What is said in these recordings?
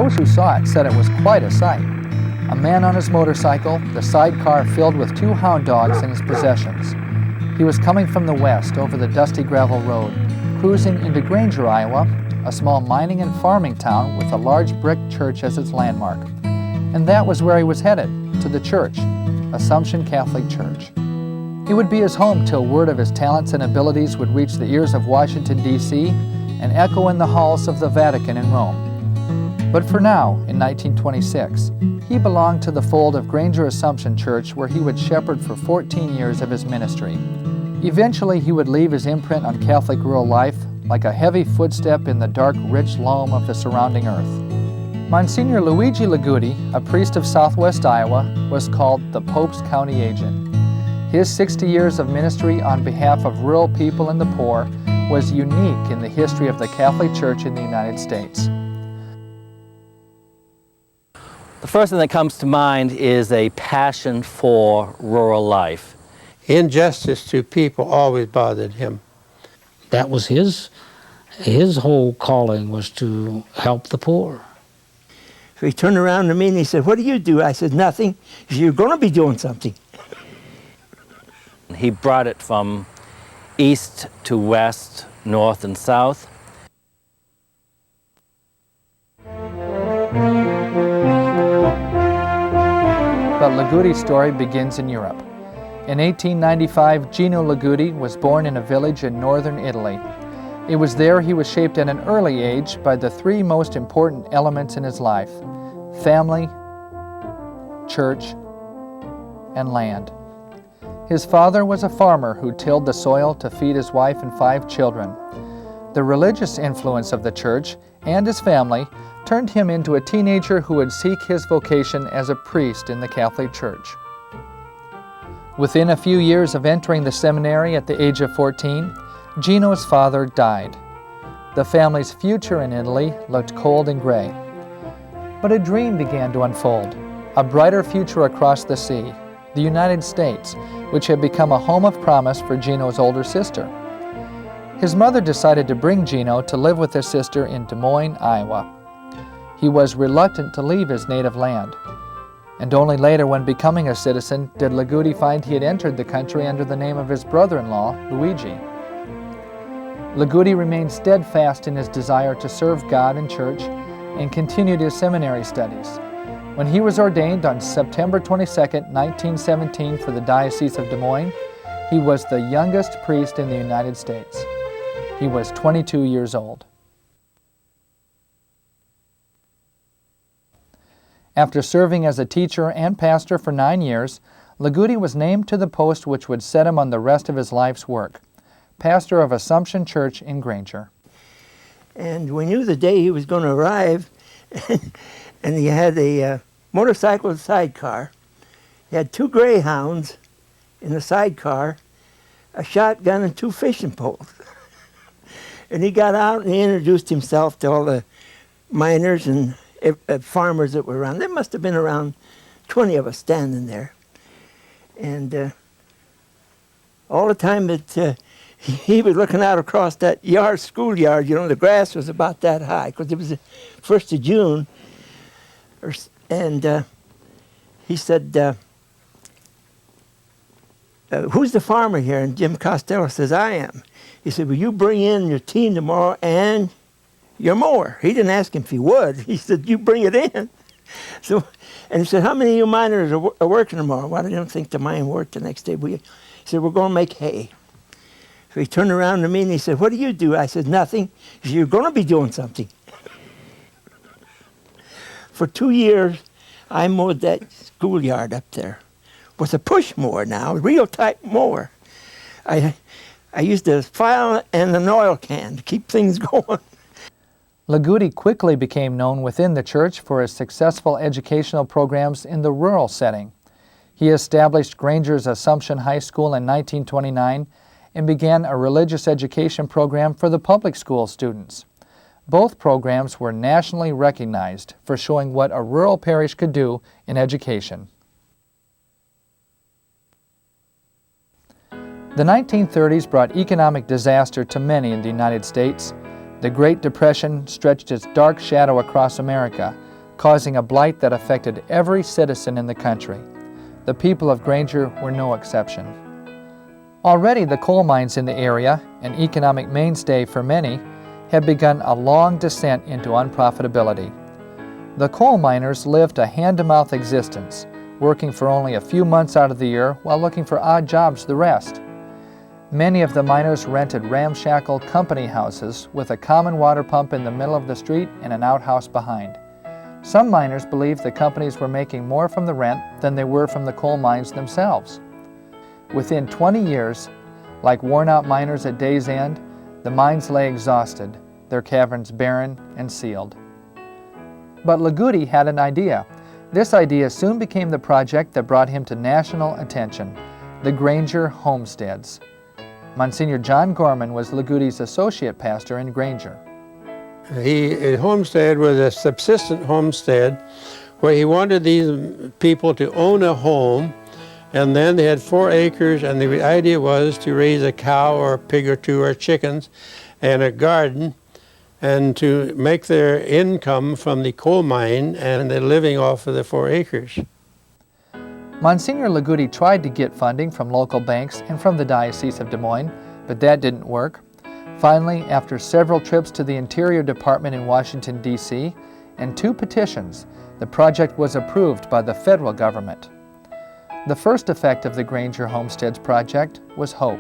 those who saw it said it was quite a sight. A man on his motorcycle, the sidecar filled with 2 hound dogs and his possessions. He was coming from the west over the dusty gravel road, cruising into Granger, Iowa, a small mining and farming town with a large brick church as its landmark. And that was where he was headed, to the church, Assumption Catholic Church. It would be his home till word of his talents and abilities would reach the ears of Washington, D.C. and echo in the halls of the Vatican in Rome. But for now, in 1926, he belonged to the fold of Granger Assumption Church, where he would shepherd for 14 years of his ministry. Eventually, he would leave his imprint on Catholic rural life like a heavy footstep in the dark, rich loam of the surrounding earth. Monsignor Luigi Ligutti, a priest of southwest Iowa, was called the Pope's county agent. His 60 years of ministry on behalf of rural people and the poor was unique in the history of the Catholic Church in the United States. The first thing that comes to mind is a passion for rural life. Injustice to people always bothered him. That was his whole calling, was to help the poor. So he turned around to me and he said, "What do you do?" I said, "Nothing." He said, "You're going to be doing something." He brought it from east to west, north and south. But Ligutti's story begins in Europe. In 1895, Gino Ligutti was born in a village in northern Italy. It was there he was shaped at an early age by the 3 most important elements in his life: family, church, and land. His father was a farmer who tilled the soil to feed his wife and 5 children. The religious influence of the church and his family turned him into a teenager who would seek his vocation as a priest in the Catholic Church. Within a few years of entering the seminary at the age of 14, Gino's father died. The family's future in Italy looked cold and gray. But a dream began to unfold, a brighter future across the sea, the United States, which had become a home of promise for Gino's older sister. His mother decided to bring Gino to live with his sister in Des Moines, Iowa. He was reluctant to leave his native land. And only later, when becoming a citizen, did Ligutti find he had entered the country under the name of his brother-in-law, Luigi. Ligutti remained steadfast in his desire to serve God and church and continued his seminary studies. When he was ordained on September 22, 1917 for the Diocese of Des Moines, he was the youngest priest in the United States. He was 22 years old. After serving as a teacher and pastor for 9 years, Ligutti was named to the post which would set him on the rest of his life's work, pastor of Assumption Church in Granger. And we knew the day he was going to arrive, and he had a motorcycle sidecar. He had 2 greyhounds in the sidecar, a shotgun, and 2 fishing poles. And he got out and he introduced himself to all the miners and farmers that were around. There must have been around 20 of us standing there. And all the time that he was looking out across that schoolyard, you know, the grass was about that high, because it was the 1st of June. And he said, "Who's the farmer here?" And Jim Costello says, "I am." He said, "Will you bring in your team tomorrow and your mower?" He didn't ask him if he would. He said, "You bring it in." So, and he said, "How many of you miners are working tomorrow?" "Well, I don't think the mine worked the next day." He said, "We're going to make hay." So he turned around to me and he said, "What do you do?" I said, "Nothing." He said, "You're going to be doing something." For 2 years, I mowed that schoolyard up there with a push mower now, a real type mower. I used a file and an oil can to keep things going. Ligutti quickly became known within the church for his successful educational programs in the rural setting. He established Granger's Assumption High School in 1929 and began a religious education program for the public school students. Both programs were nationally recognized for showing what a rural parish could do in education. The 1930s brought economic disaster to many in the United States. The Great Depression stretched its dark shadow across America, causing a blight that affected every citizen in the country. The people of Granger were no exception. Already the coal mines in the area, an economic mainstay for many, had begun a long descent into unprofitability. The coal miners lived a hand-to-mouth existence, working for only a few months out of the year while looking for odd jobs the rest. Many of the miners rented ramshackle company houses with a common water pump in the middle of the street and an outhouse behind. Some miners believed the companies were making more from the rent than they were from the coal mines themselves. Within 20 years, like worn-out miners at day's end, the mines lay exhausted, their caverns barren and sealed. But Ligutti had an idea. This idea soon became the project that brought him to national attention, the Granger Homesteads. Monsignor John Gorman was Ligutti's associate pastor in Granger. His homestead was a subsistence homestead where he wanted these people to own a home, and then they had 4 acres, and the idea was to raise a cow or a pig or 2 or chickens and a garden, and to make their income from the coal mine and the living off of the 4 acres. Monsignor Ligutti tried to get funding from local banks and from the Diocese of Des Moines, but that didn't work. Finally, after several trips to the Interior Department in Washington, D.C., and 2 petitions, the project was approved by the federal government. The first effect of the Granger Homesteads project was hope.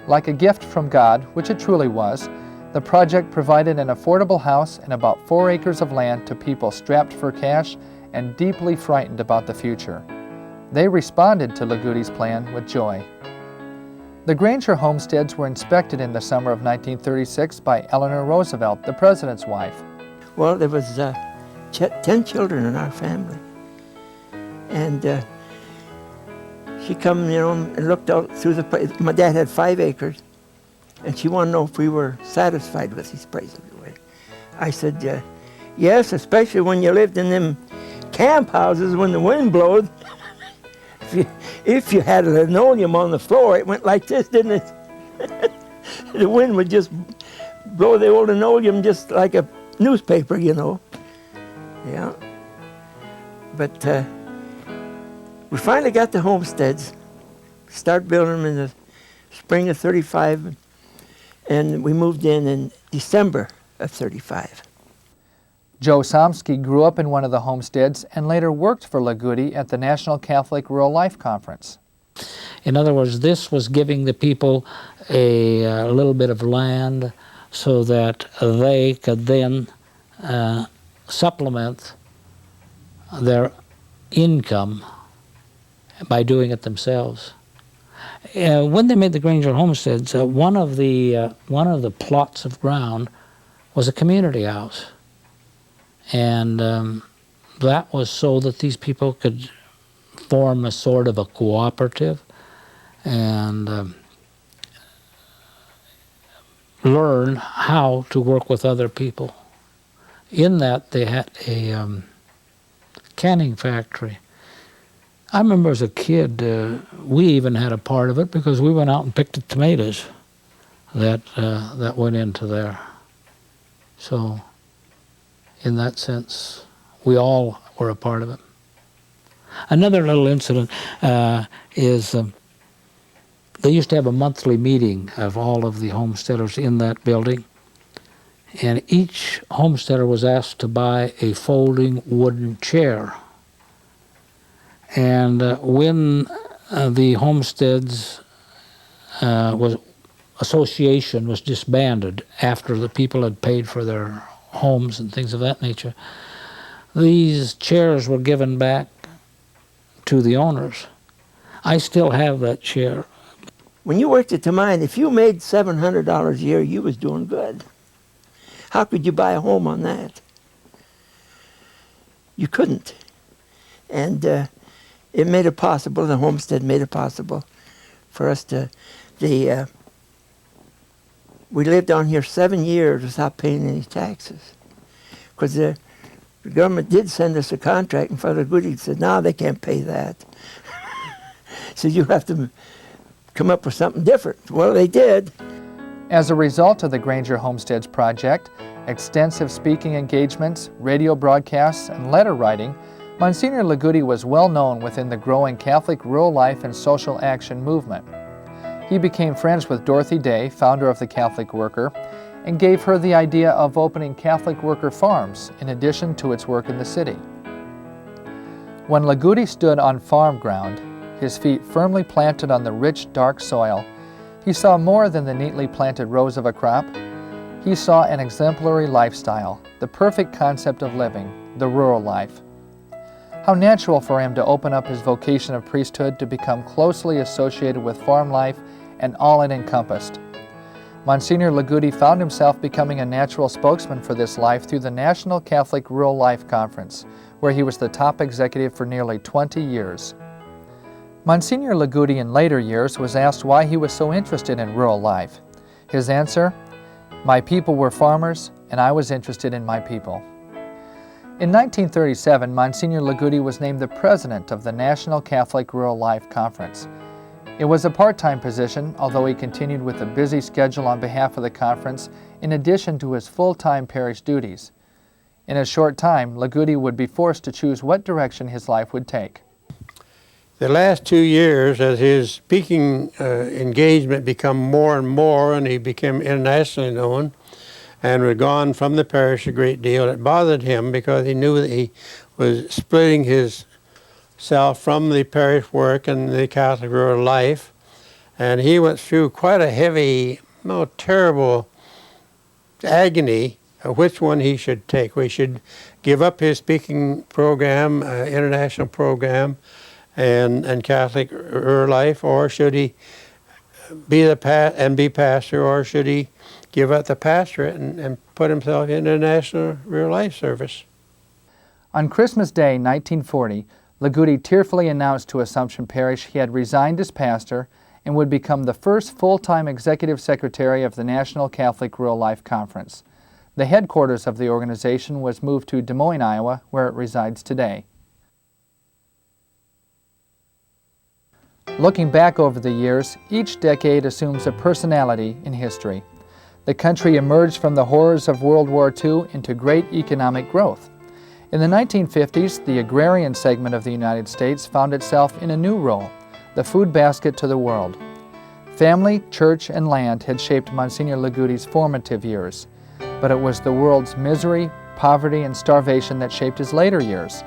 Like a gift from God, which it truly was, the project provided an affordable house and about 4 acres of land to people strapped for cash and deeply frightened about the future. They responded to Ligutti's plan with joy. The Granger homesteads were inspected in the summer of 1936 by Eleanor Roosevelt, the president's wife. Well, there was 10 children in our family. And she come, and looked out through the place. My dad had 5 acres, and she wanted to know if we were satisfied with his place everywhere. I said, yes, especially when you lived in them camp houses when the wind blowed. If you had linoleum on the floor, it went like this, didn't it? The wind would just blow the old linoleum just like a newspaper, Yeah. But we finally got the homesteads. Started building them in the spring of 35, and we moved in December of 35. Joe Somsky grew up in one of the homesteads and later worked for Ligutti at the National Catholic Rural Life Conference. In other words, this was giving the people a little bit of land so that they could then supplement their income by doing it themselves. When they made the Granger homesteads, one of the plots of ground was a community house. And that was so that these people could form a sort of a cooperative and learn how to work with other people. In that, they had a canning factory. I remember as a kid, we even had a part of it because we went out and picked the tomatoes that went into there. So, in that sense, we all were a part of it. Another little incident is they used to have a monthly meeting of all of the homesteaders in that building, and each homesteader was asked to buy a folding wooden chair. And when the homesteads association was disbanded after the people had paid for their homes and things of that nature, these chairs were given back to the owners. I still have that chair. When you worked at the mine, if you made $700 a year, you was doing good. How could you buy a home on that? You couldn't. And it made it possible, the homestead made it possible for us to, we lived down here 7 years without paying any taxes. Because the government did send us a contract, and Father Goody said, no, they can't pay that. So you have to come up with something different. Well, they did. As a result of the Granger Homesteads project, extensive speaking engagements, radio broadcasts, and letter writing, Monsignor Ligutti was well known within the growing Catholic rural life and social action movement. He became friends with Dorothy Day, founder of the Catholic Worker, and gave her the idea of opening Catholic Worker farms in addition to its work in the city. When Ligutti stood on farm ground, his feet firmly planted on the rich, dark soil, he saw more than the neatly planted rows of a crop. He saw an exemplary lifestyle, the perfect concept of living, the rural life. How natural for him to open up his vocation of priesthood to become closely associated with farm life and all it encompassed. Monsignor Ligutti found himself becoming a natural spokesman for this life through the National Catholic Rural Life Conference, where he was the top executive for nearly 20 years. Monsignor Ligutti in later years was asked why he was so interested in rural life. His answer, "My people were farmers, and I was interested in my people." In 1937, Monsignor Ligutti was named the president of the National Catholic Rural Life Conference. It was a part-time position, although he continued with a busy schedule on behalf of the conference in addition to his full-time parish duties. In a short time, Ligutti would be forced to choose what direction his life would take. The last 2 years, as his speaking engagement became more and more, and he became internationally known, and had gone from the parish a great deal, it bothered him because he knew that he was splitting himself from the parish work and the Catholic rural life. And he went through quite a heavy, terrible agony of which one he should take. We should give up his speaking program, international program, and Catholic rural life, or should he be be pastor, or should he give up the pastorate and put himself into national rural life service? On Christmas Day, 1940, Ligutti tearfully announced to Assumption Parish he had resigned as pastor and would become the first full-time executive secretary of the National Catholic Rural Life Conference. The headquarters of the organization was moved to Des Moines, Iowa, where it resides today. Looking back over the years, each decade assumes a personality in history. The country emerged from the horrors of World War II into great economic growth. In the 1950s, the agrarian segment of the United States found itself in a new role, the food basket to the world. Family, church, and land had shaped Monsignor Ligutti's formative years, but it was the world's misery, poverty, and starvation that shaped his later years.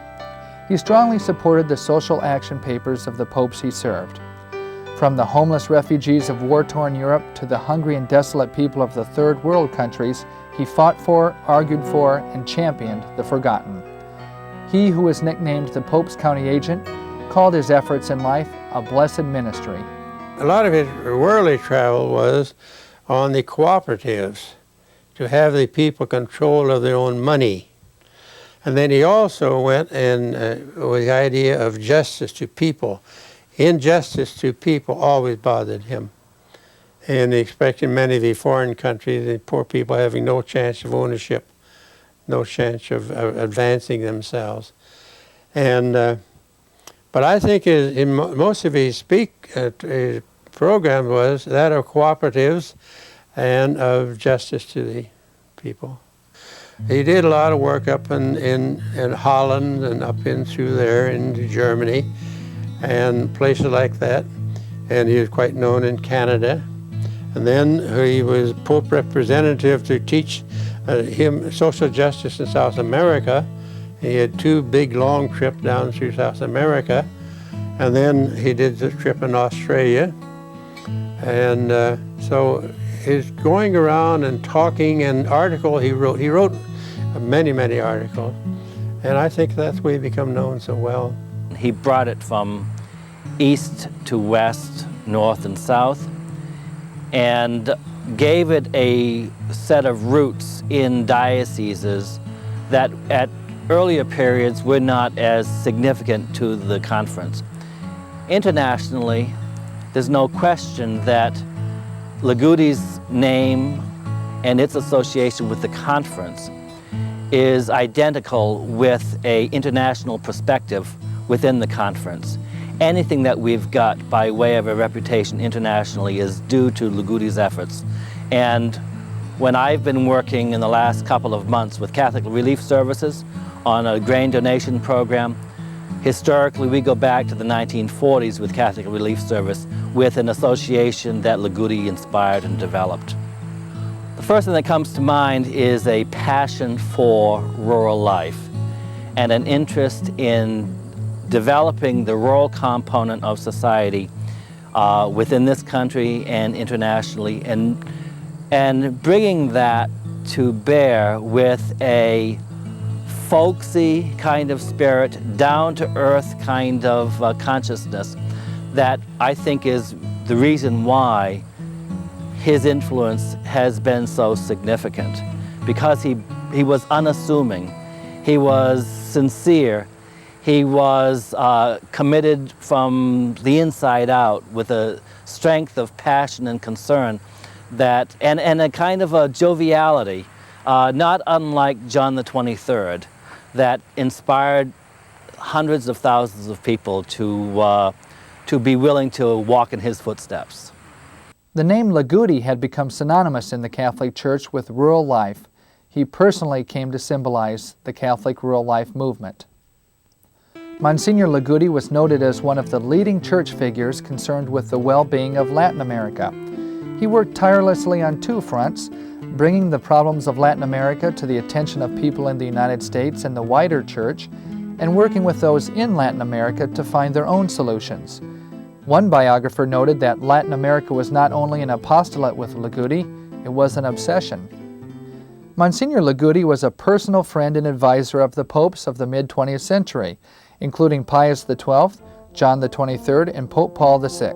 He strongly supported the social action papers of the popes he served. From the homeless refugees of war-torn Europe to the hungry and desolate people of the Third World countries, he fought for, argued for, and championed the forgotten. He who was nicknamed the Pope's County Agent called his efforts in life a blessed ministry. A lot of his worldly travel was on the cooperatives, to have the people control of their own money. And then he also went in with the idea of justice to people. Injustice to people always bothered him. And especially in many of the foreign countries, the poor people having no chance of ownership, no chance of advancing themselves. And but I think in most of his programs was that of cooperatives and of justice to the people. He did a lot of work up in Holland and up in through there into Germany and places like that. And he was quite known in Canada. And then he was Pope representative to teach him social justice in South America. He had 2 big long trips down through South America. And then he did the trip in Australia. And so his going around and talking and article he wrote many articles, and I think that's why he become known so well. He brought it from east to west, north and south, and gave it a set of roots in dioceses that at earlier periods were not as significant to the conference. Internationally, there's no question that Ligutti's name and its association with the conference is identical with an international perspective within the conference. Anything that we've got by way of a reputation internationally is due to Ligutti's efforts. And when I've been working in the last couple of months with Catholic Relief Services on a grain donation program, historically we go back to the 1940s with Catholic Relief Service with an association that Ligutti inspired and developed. The first thing that comes to mind is a passion for rural life and an interest in developing the rural component of society within this country and internationally, and bringing that to bear with a folksy kind of spirit, down-to-earth kind of consciousness that I think is the reason why his influence has been so significant, because he was unassuming, he was sincere, he was committed from the inside out with a strength of passion and concern that, and a kind of a joviality, not unlike John the 23rd, that inspired hundreds of thousands of people to be willing to walk in his footsteps. The name Ligutti had become synonymous in the Catholic Church with rural life. He personally came to symbolize the Catholic rural life movement. Monsignor Ligutti was noted as one of the leading church figures concerned with the well-being of Latin America. He worked tirelessly on two fronts, bringing the problems of Latin America to the attention of people in the United States and the wider church, and working with those in Latin America to find their own solutions. One biographer noted that Latin America was not only an apostolate with Ligutti, it was an obsession. Monsignor Ligutti was a personal friend and advisor of the popes of the mid-20th century, including Pius XII, John the 23rd, and Pope Paul VI.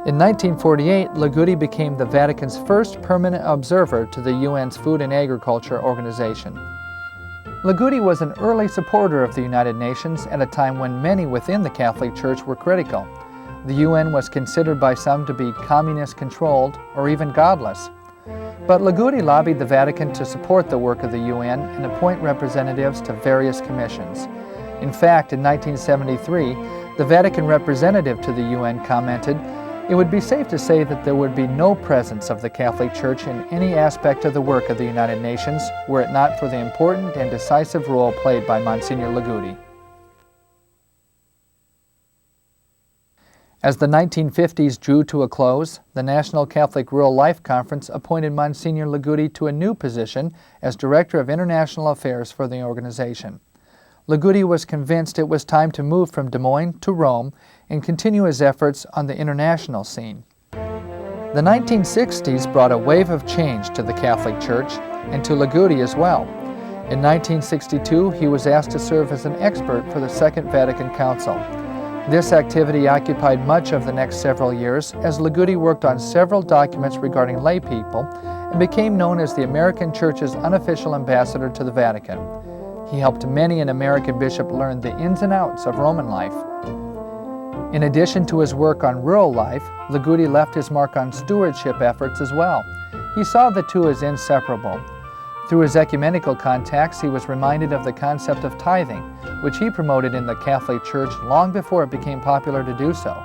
In 1948, Ligutti became the Vatican's first permanent observer to the UN's Food and Agriculture Organization. Ligutti was an early supporter of the United Nations at a time when many within the Catholic Church were critical. The UN was considered by some to be communist-controlled or even godless. But Ligutti lobbied the Vatican to support the work of the UN and appoint representatives to various commissions. In fact, in 1973, the Vatican representative to the UN commented, "It would be safe to say that there would be no presence of the Catholic Church in any aspect of the work of the United Nations were it not for the important and decisive role played by Monsignor Ligutti." As the 1950s drew to a close, the National Catholic Rural Life Conference appointed Monsignor Ligutti to a new position as Director of International Affairs for the organization. Ligutti was convinced it was time to move from Des Moines to Rome and continue his efforts on the international scene. The 1960s brought a wave of change to the Catholic Church and to Ligutti as well. In 1962, he was asked to serve as an expert for the Second Vatican Council. This activity occupied much of the next several years as Ligutti worked on several documents regarding lay people and became known as the American Church's unofficial ambassador to the Vatican. He helped many an American bishop learn the ins and outs of Roman life. In addition to his work on rural life, Ligutti left his mark on stewardship efforts as well. He saw the two as inseparable. Through his ecumenical contacts, he was reminded of the concept of tithing, which he promoted in the Catholic Church long before it became popular to do so.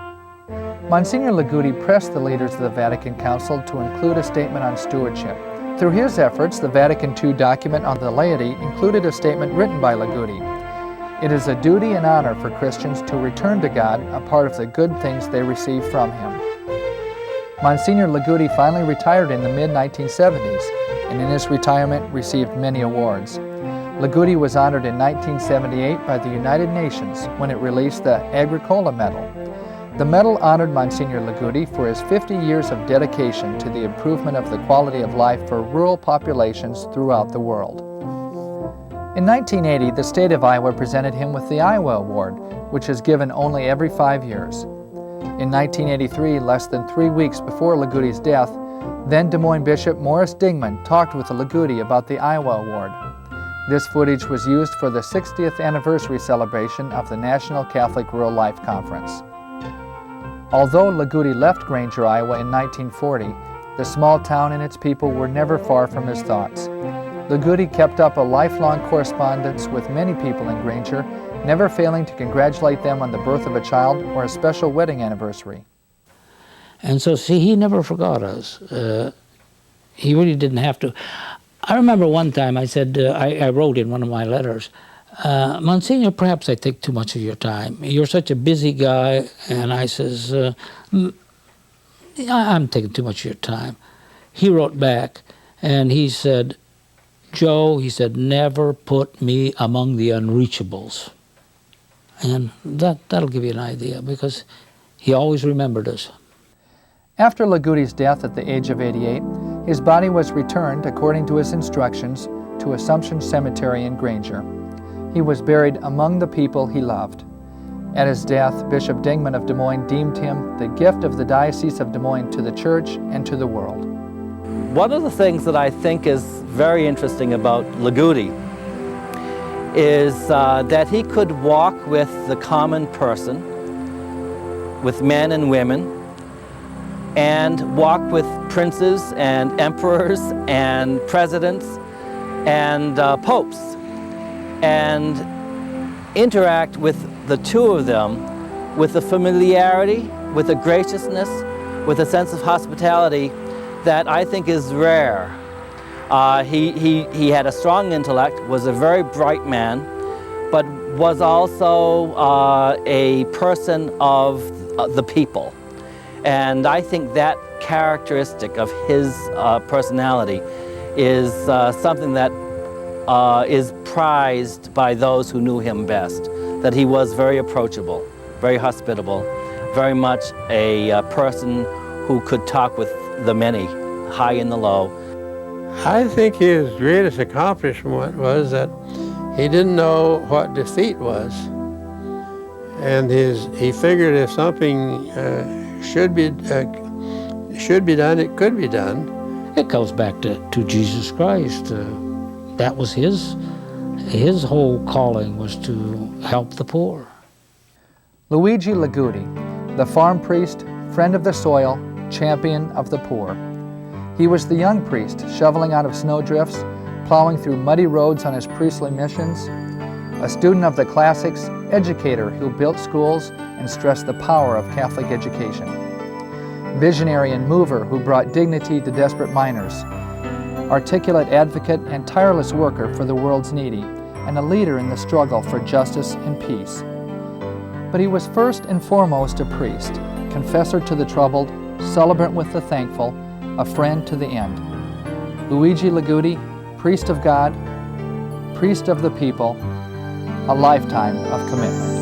Monsignor Ligutti pressed the leaders of the Vatican Council to include a statement on stewardship. Through his efforts, the Vatican II document on the laity included a statement written by Ligutti. It is a duty and honor for Christians to return to God a part of the good things they receive from Him. Monsignor Ligutti finally retired in the mid-1970s, and in his retirement received many awards. Ligutti was honored in 1978 by the United Nations when it released the Agricola Medal. The medal honored Monsignor Ligutti for his 50 years of dedication to the improvement of the quality of life for rural populations throughout the world. In 1980, the state of Iowa presented him with the Iowa Award, which is given only every 5 years. In 1983, less than 3 weeks before Ligutti's death, then Des Moines Bishop Morris Dingman talked with Ligutti about the Iowa Award. This footage was used for the 60th anniversary celebration of the National Catholic Rural Life Conference. Although Ligutti left Granger, Iowa in 1940, the small town and its people were never far from his thoughts. Ligutti kept up a lifelong correspondence with many people in Granger, never failing to congratulate them on the birth of a child or a special wedding anniversary. And so, see, he never forgot us. He really didn't have to. I remember one time I said, I wrote in one of my letters, Monsignor, perhaps I take too much of your time. You're such a busy guy. And I says, I'm taking too much of your time. He wrote back and he said, Joe, he said, never put me among the unreachables. And that'll give you an idea, because he always remembered us. After Ligutti's death at the age of 88, his body was returned, according to his instructions, to Assumption Cemetery in Granger. He was buried among the people he loved. At his death, Bishop Dingman of Des Moines deemed him the gift of the Diocese of Des Moines to the Church and to the world. One of the things that I think is very interesting about Ligutti is that he could walk with the common person, with men and women, and walk with princes and emperors and presidents and popes, and interact with the two of them with a familiarity, with a graciousness, with a sense of hospitality that I think is rare. He had a strong intellect, was a very bright man, but was also a person of the people. And I think that characteristic of his personality is something that is prized by those who knew him best, that he was very approachable, very hospitable, very much a person who could talk with the many, high and the low. I think his greatest accomplishment was that he didn't know what defeat was. And he figured if something should be done, it could be done. It goes back to Jesus Christ. That was his whole calling, was to help the poor. Luigi Ligutti, the farm priest, friend of the soil, champion of the poor. He was the young priest shoveling out of snowdrifts, plowing through muddy roads on his priestly missions, a student of the classics, educator who built schools and stressed the power of Catholic education, visionary and mover who brought dignity to desperate miners, articulate advocate and tireless worker for the world's needy, and a leader in the struggle for justice and peace. But he was first and foremost a priest, confessor to the troubled, celebrant with the thankful, a friend to the end. Luigi Ligutti, priest of God, priest of the people, a lifetime of commitment.